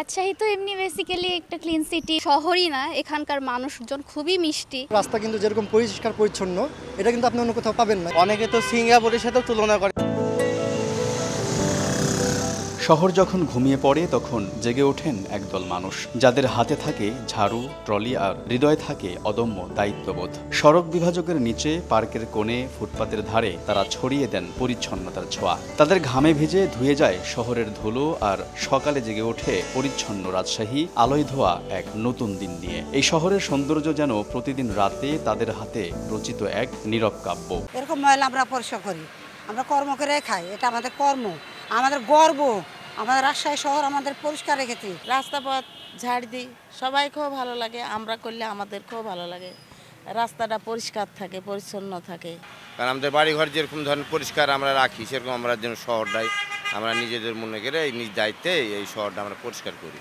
রাজশাহী তো এমনি বেসিক্যালি একটা ক্লিন সিটি, শহরই না, এখানকার মানুষজন খুবই মিষ্টি। রাস্তা কিন্তু যেরকম পরিষ্কার পরিচ্ছন্ন, এটা কিন্তু আপনি অন্য কোথাও পাবেন না। অনেকে তো সিঙ্গাপুরের সাথে তুলনা করে। শহর যখন ঘুমিয়ে পড়ে তখন জেগে ওঠেন একদল মানুষ, যাদের হাতে থাকে ঝাড়ু, ট্রলি আর হৃদয়ে থাকে অদম্য দায়িত্ববোধ। সড়ক বিভাজকের নিচে, পার্কের কোণে, ফুটপাতের ধারে তারা ছড়িয়ে দেন পরিচ্ছন্নতার ছোঁয়া। তাদের ঘামে ভিজে ধুয়ে যায় শহরের ধুলো, আর সকালে জেগে ওঠে পরিচ্ছন্ন রাজশাহী আলোয় ধোয়া এক নতুন দিন নিয়ে। এই শহরের সৌন্দর্য যেন প্রতিদিন রাতে তাদের হাতে রচিত এক নীরব কাব্য। এরকম ময়লা আমরা পরিষ্কার করি, আমরা কর্ম করে খাই, এটা আমাদের কর্ম, আমাদের গর্ব। আমাদের রাজশাহী শহর আমাদের পরিষ্কার রেখেছি। রাস্তাপথ ঝাড় দিই, সবাই খুব ভালো লাগে, আমরা করলে আমাদের খুব ভালো লাগে। রাস্তাটা পরিষ্কার থাকে, পরিচ্ছন্ন থাকে। কারণ আমাদের বাড়িঘর যেরকম ধরনের পরিষ্কার আমরা রাখি, সেরকম আমরা যেন শহরটাই আমরা নিজেদের মনে করে নিজ দায়িত্বে এই শহরটা আমরা পরিষ্কার করি।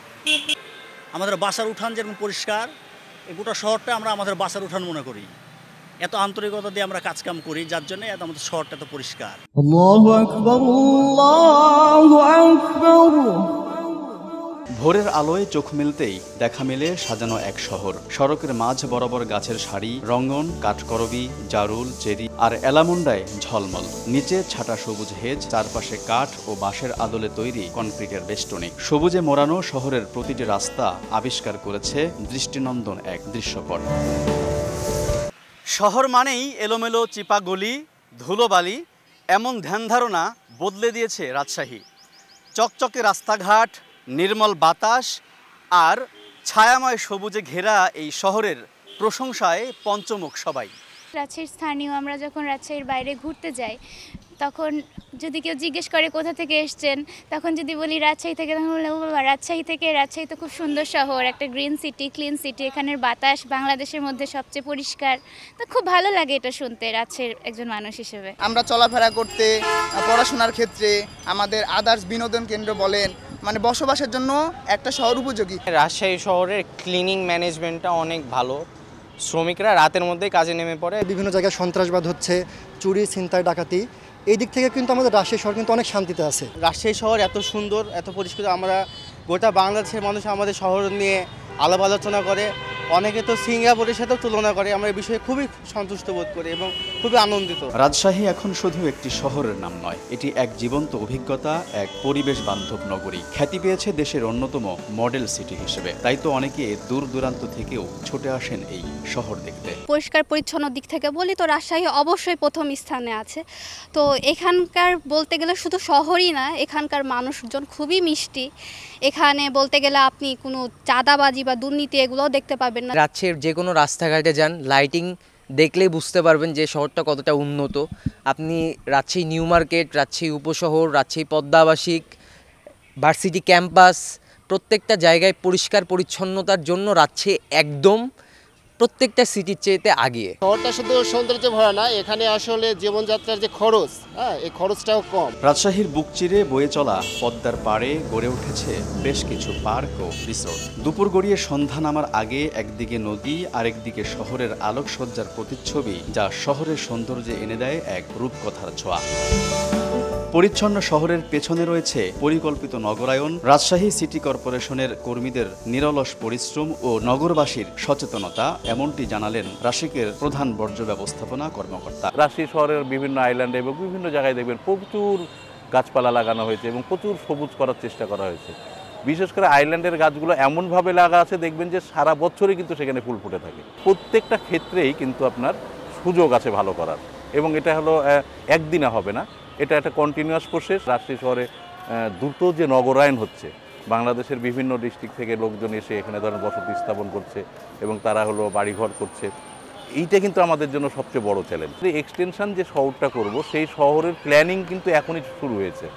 আমাদের বাসার উঠান যেরকম পরিষ্কার, এই গোটা শহরটা আমরা আমাদের বাসার উঠান মনে করি। এত আন্তরিকতা দিয়ে আমরা কাজকাম করি, যার জন্য এত আমাদের শহরটা এত পরিষ্কার। আল্লাহু আকবার, আল্লাহু আকবার। ভোরের আলোয় চোখ মিলতেই দেখা মেলে সাজানো এক শহর। সড়কের মাঝ বরাবর গাছের সারি, রঙন, কাঠকরবি, জারুল, চেরি আর এলামুন্ডায় ঝলমল। নিচে ছাটা সবুজ হেজ, চারপাশে কাঠ ও বাঁশের আদলে তৈরি কনক্রিটের বেষ্টনী। সবুজে মোড়ানো শহরের প্রতিটি রাস্তা আবিষ্কার করেছে দৃষ্টিনন্দন এক দৃশ্যপট। শহর মানেই এলোমেলো চিপা গলি, ধুলোবালি, এমন ধ্যান ধারণা বদলে দিয়েছে রাজশাহী। চকচকে রাস্তাঘাট, নির্মল বাতাস আর ছায়াময় সবুজে ঘেরা এই শহরের প্রশংসায় পঞ্চমুখ সবাই। রাজশাহীর স্থানীয়, আমরা যখন রাজশাহীর বাইরে ঘুরতে যাই, তখন যদি কেউ জিজ্ঞেস করে কোথা থেকে এসছেন, তখন যদি বলি রাজশাহী থেকে, তখন বললে ও বাবা রাজশাহী থেকে। রাজশাহী তো খুব সুন্দর শহর, একটা গ্রিন সিটি, ক্লিন সিটি, এখানের বাতাস বাংলাদেশের মধ্যে সবচেয়ে পরিষ্কার। তো খুব ভালো লাগে এটা শুনতে রাজশাহীর একজন মানুষ হিসেবে। আমরা চলাফেরা করতে, পড়াশোনার ক্ষেত্রে, আমাদের আদার্স বিনোদন কেন্দ্র বলেন, মানে বসবাসের জন্য একটা শহর উপযোগী। রাজশাহী শহরের ক্লিনিং ম্যানেজমেন্টটা অনেক ভালো। শ্রমিকরা রাতের মধ্যেই কাজে নেমে পড়ে। বিভিন্ন জায়গায় সন্ত্রাসবাদ হচ্ছে, চুরি, ছিনতাই, ডাকাতি, এই দিক থেকে কিন্তু আমাদের রাজশাহী শহর কিন্তু অনেক শান্তিতে আছে। রাজশাহী শহর এত সুন্দর, এত পরিষ্কার, আমরা গোটা বাংলাদেশের মানুষ আমাদের শহর নিয়ে আলাপ আলোচনা করে। অনেকে তো সিঙ্গাপুরের সাথেও তুলনা করে। আমরা এই বিষয়ে খুবই সন্তুষ্ট বোধ করি এবং খুবই আনন্দিত। রাজশাহী এখন শুধু একটি শহরের নাম নয়, এটি এক জীবন্ত অভিজ্ঞতা, এক পরিবেশ বান্ধব নগরী। খ্যাতি পেয়েছে দেশের অন্যতম মডেল সিটি হিসেবে। তাই তো অনেকে দূর দূরান্ত থেকেও ছুটে আসেন এই শহর দেখতে। পরিষ্কার পরিচ্ছন্ন দিক থেকে বলি তো রাজশাহী অবশ্যই প্রথম স্থানে আছে। তো এখানকার বলতে গেলে শুধু শহরই না, এখানকার মানুষজন খুবই মিষ্টি। এখানে বলতে গেলে আপনি কোনো চাঁদাবাজি বা দুর্নীতি এগুলোও দেখতে পাবেন না। রাজশাহীর যে কোনো রাস্তাঘাটে যান, লাইটিং দেখলেই বুঝতে পারবেন যে শহরটা কতটা উন্নত। আপনি রাজশাহী নিউ মার্কেট, রাজশাহী উপশহর, রাজশাহী পদ্মা আবাসিক, ভার্সিটি ক্যাম্পাস, প্রত্যেকটা জায়গায় পরিষ্কার পরিচ্ছন্নতার জন্য রাজশাহী একদম প্রত্যেকটা সিটির চেয়েতে আগিয়ে। শহরটা শুধু সৌন্দর্যে ভরা না, এখানে আসলে জীবনযাত্রার যে খরচ, এই খরচটাও কম। রাজশাহীর বুক চিরে বয়ে চলা পদ্মার পাড়ে গড়ে উঠেছে বেশ কিছু পার্ক ও রিসোর্ট। দুপুর গড়িয়ে সন্ধ্যা নামার আগে একদিকে নদী, আরেকদিকে শহরের আলোকসজ্জার প্রতিচ্ছবি, যা শহরের সৌন্দর্যে এনে দেয় এক রূপকথার ছোঁয়া। পরিচ্ছন্ন শহরের পেছনে রয়েছে পরিকল্পিত নগরায়ন, রাজশাহী সিটি কর্পোরেশনের কর্মীদের নিরলস পরিশ্রম ও নগরবাসীর সচেতনতা, এমনটি জানালেন রাশিকের প্রধান বর্জ্য ব্যবস্থাপনা কর্মকর্তা। রাজশাহী শহরের বিভিন্ন আইল্যান্ডে এবং বিভিন্ন জায়গায় দেখবেন প্রচুর গাছপালা লাগানো হয়েছে এবং প্রচুর সবুজ করার চেষ্টা করা হয়েছে। বিশেষ করে আইল্যান্ডের গাছগুলো এমনভাবে লাগা আছে, দেখবেন যে সারা বছরই কিন্তু সেখানে ফুল ফুটে থাকে। প্রত্যেকটা ক্ষেত্রেই কিন্তু আপনার সুযোগ আছে ভালো করার, এবং এটা হলো একদিনে হবে না, এটা একটা কন্টিনিউয়াস প্রসেস। রাজশাহী শহরে দ্রুত যে নগরায়ন হচ্ছে, বাংলাদেশের বিভিন্ন ডিস্ট্রিক্ট থেকে লোকজন এসে এখানে ধরেন বসতি স্থাপন করছে এবং তারা হলো বাড়িঘর করছে। এইটা কিন্তু আমাদের জন্য সবচেয়ে বড় চ্যালেঞ্জ। এক্সটেনশন যে শহরটা করব, সেই শহরের প্ল্যানিং কিন্তু এখনই শুরু হয়েছে,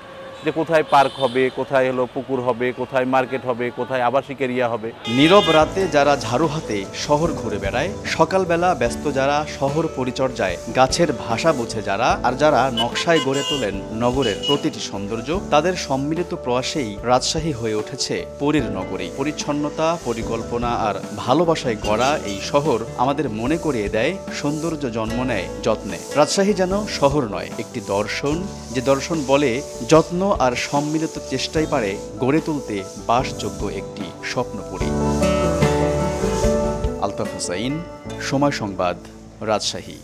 যে কোথায় পার্ক হবে, কোথায় হলো পুকুর হবে, কোথায় মার্কেট হবে, কোথায় আবাসিক এরিয়া হবে। নীরব রাতে যারা ঝাড়ু হাতে শহর ঘুরে বেড়ায়, সকালবেলা ব্যস্ত যারা শহর পরিচর্যায়, গাছের ভাষা বুঝে যারা, আর যারা নকশায় গড়ে তোলেন নগরের প্রতিটি সৌন্দর্য, তাদের সম্মিলিত প্রয়াসেই রাজশাহী হয়ে উঠেছে পরীর নগরী। পরিচ্ছন্নতা, পরিকল্পনা আর ভালোবাসায় গড়া এই শহর আমাদের মনে করিয়ে দেয় সৌন্দর্য জন্ম নেয় যত্নে। রাজশাহী যেন শহর নয়, একটি দর্শন, যে দর্শন বলে যত্ন আর সম্মিলিত চেষ্টাই পারে গড়ে তুলতে বাসযোগ্য একটি স্বপ্নপুরী। আলতাফ হোসাইন, সময় সংবাদ, রাজশাহী।